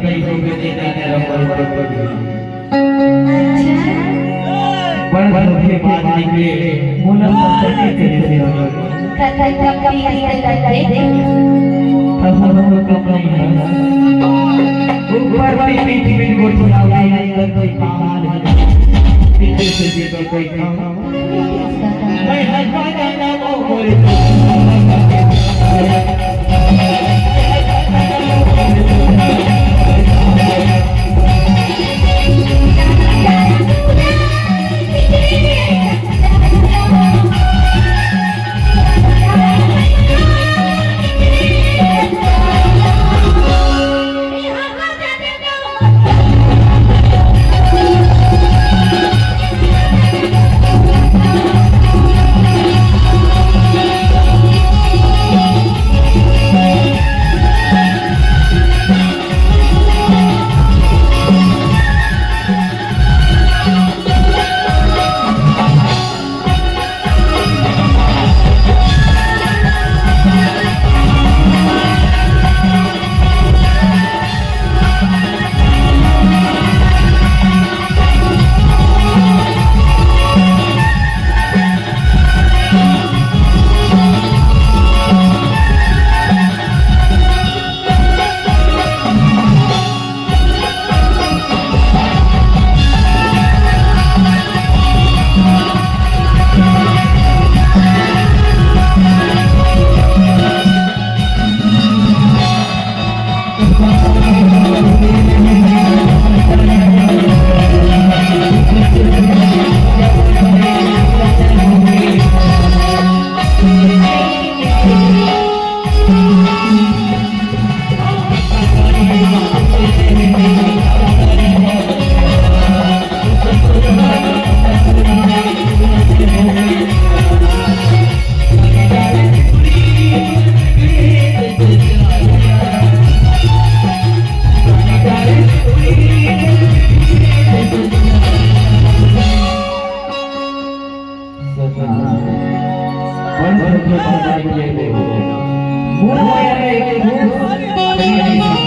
कई होगे देने अच्छा बड़ के बाद निकले मुनम सपने चले से कथा कपी करते तब हम कम नहीं है ऊपर पीठ में गोटी आवाज अंदर कोई कामाल पीछे से भी कोई काम मैं हटा जाना वो मोरे One